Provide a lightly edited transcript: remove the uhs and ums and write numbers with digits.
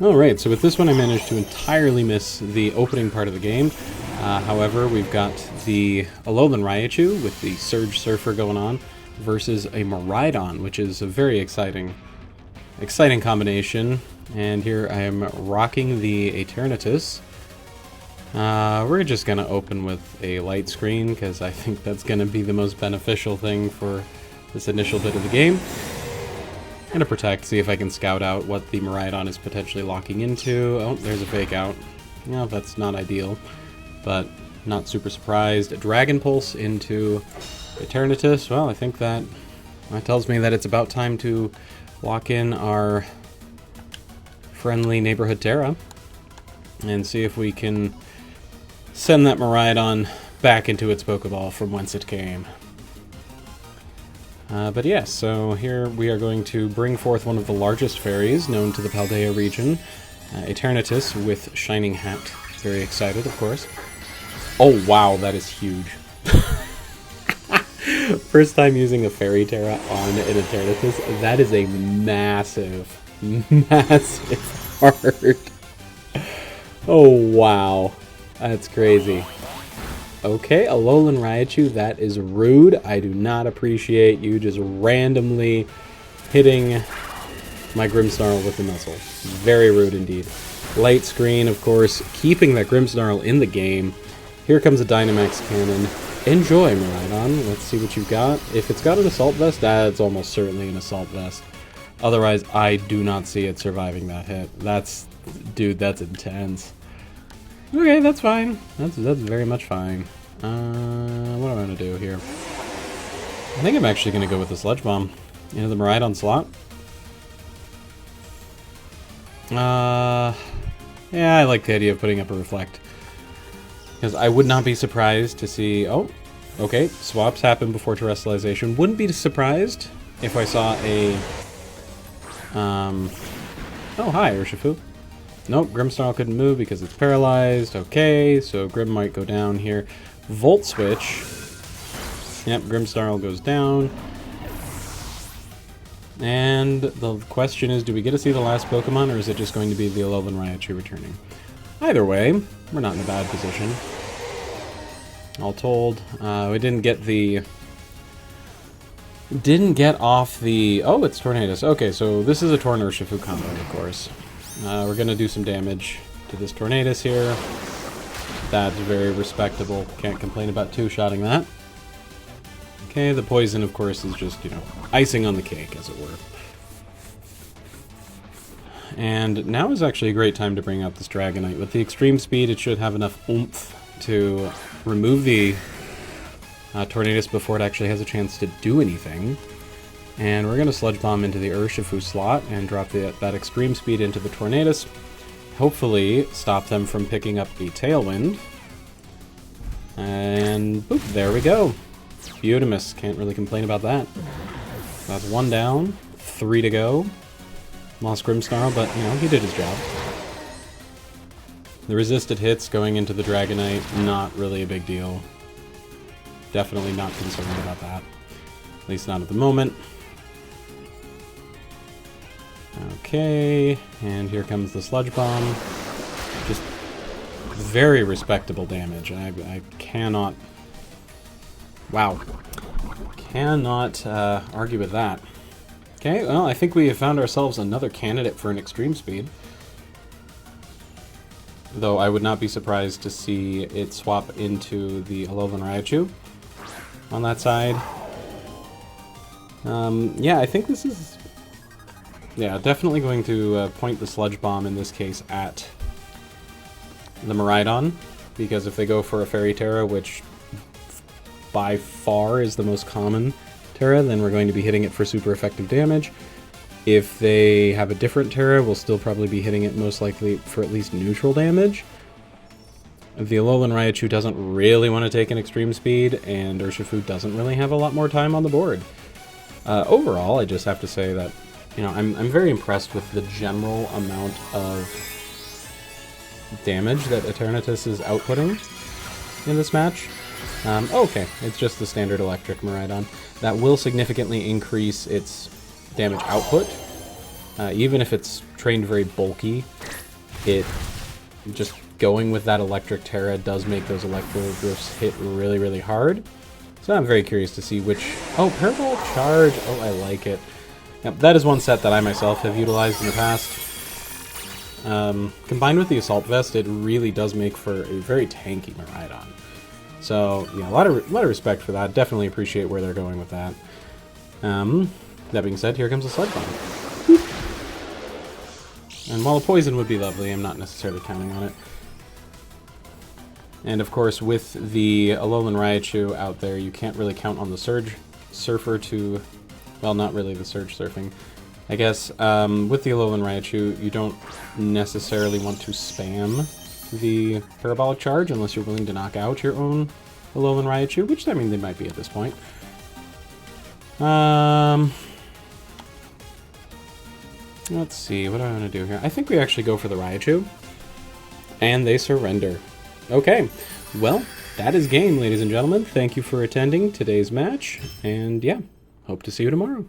Alright, so with this one I managed to entirely miss the opening part of the game. However, we've got the Alolan Raichu with the Surge Surfer going on versus a Miraidon, which is a very exciting combination. And here I am rocking the Eternatus. We're just going to open with a light screen because I think that's going to be the most beneficial thing for this initial bit of the game. Gonna protect, see if I can scout out what the Miraidon is potentially locking into. Oh, there's a fake out. No, that's not ideal, but not super surprised. A Dragon Pulse into Eternatus. Well, I think that tells me that it's about time to lock in our friendly neighborhood Terra and see if we can send that Miraidon back into its Pokeball from whence it came. But yes, so here we are going to bring forth one of the largest fairies known to the Paldea region, Eternatus with Shining Hat. Very excited, of course. Oh wow, that is huge. First time using a Fairy Terra on an Eternatus. That is a massive, massive heart. Oh wow, that's crazy. Okay, Alolan Raichu, that is rude. I do not appreciate you just randomly hitting my Grimmsnarl with the missile. Very rude indeed. Light screen, of course, keeping that Grimmsnarl in the game. Here comes a Dynamax Cannon. Enjoy, Miraidon. Let's see what you've got. If it's got an Assault Vest, that's almost certainly an Assault Vest. Otherwise, I do not see it surviving that hit. Dude, that's intense. Okay, that's fine. That's very much fine. What am I going to do here? I think I'm actually going to go with the Sludge Bomb into the Miraidon slot. Yeah, I like the idea of putting up a Reflect. Because I would not be surprised to see... Oh, okay, swaps happen before Terrestrialization. Wouldn't be surprised if I saw a... Oh, hi, Urshifu. Nope, Grimmsnarl couldn't move because it's paralyzed. Okay, so Grimm might go down here. Volt Switch. Yep, Grimmsnarl goes down. And the question is, do we get to see the last Pokemon, or is it just going to be the Alolan Raichu returning? Either way, we're not in a bad position. All told, we didn't get the... Didn't get off the... Oh, it's Tornadus. Okay, so this is a Torn Urshifu combo, of course. We're going to do some damage to this Tornadus here. That's very respectable. Can't complain about two-shotting that. Okay, the poison, of course, is just, you know, icing on the cake, as it were. And now is actually a great time to bring out this Dragonite. With the extreme speed, it should have enough oomph to remove the Tornadus before it actually has a chance to do anything. And we're going to Sludge Bomb into the Urshifu slot and drop that extreme speed into the Tornadus. Hopefully stop them from picking up the Tailwind. And boop, there we go. Beautimus, can't really complain about that. That's one down, 3 to go. Lost Grimmsnarl, but you know, he did his job. The resisted hits going into the Dragonite, not really a big deal. Definitely not concerned about that. At least not at the moment. Okay, and here comes the Sludge Bomb. Just very respectable damage. I cannot... Wow. Cannot argue with that. Okay, well, I think we have found ourselves another candidate for an extreme speed. Though I would not be surprised to see it swap into the Alolan Raichu on that side. Yeah, I think this is... Yeah, definitely going to point the Sludge Bomb in this case at the Miraidon, because if they go for a Fairy Terra, which by far is the most common Terra, then we're going to be hitting it for super effective damage. If they have a different Terra, we'll still probably be hitting it most likely for at least neutral damage. The Alolan Raichu doesn't really want to take an extreme speed, and Urshifu doesn't really have a lot more time on the board. Overall, I just have to say that, you know, I'm very impressed with the general amount of damage that Eternatus is outputting in this match. Okay, it's just the standard electric Miraidon. That will significantly increase its damage output, Even if it's trained very bulky, it just going with that Electric Terra does make those Electroglyphs hit really, really hard. So I'm very curious to see which... Oh, Parabolic Charge! Oh, I like it. Yep, that is one set that I myself have utilized in the past. Combined with the Assault Vest, it really does make for a very tanky Miraidon. So, yeah, a lot of respect for that. Definitely appreciate where they're going with that. That being said, here comes a Sludge Bomb. And while a Poison would be lovely, I'm not necessarily counting on it. And of course, with the Alolan Raichu out there, you can't really count on the Surge Surfer to... Well, not really the Surge Surfing. I guess with the Alolan Raichu, you don't necessarily want to spam the Parabolic Charge unless you're willing to knock out your own Alolan Raichu, which, I mean, they might be at this point. Let's see, what do I want to do here? I think we actually go for the Raichu. And they surrender. Okay, well, that is game, ladies and gentlemen. Thank you for attending today's match, and yeah, hope to see you tomorrow.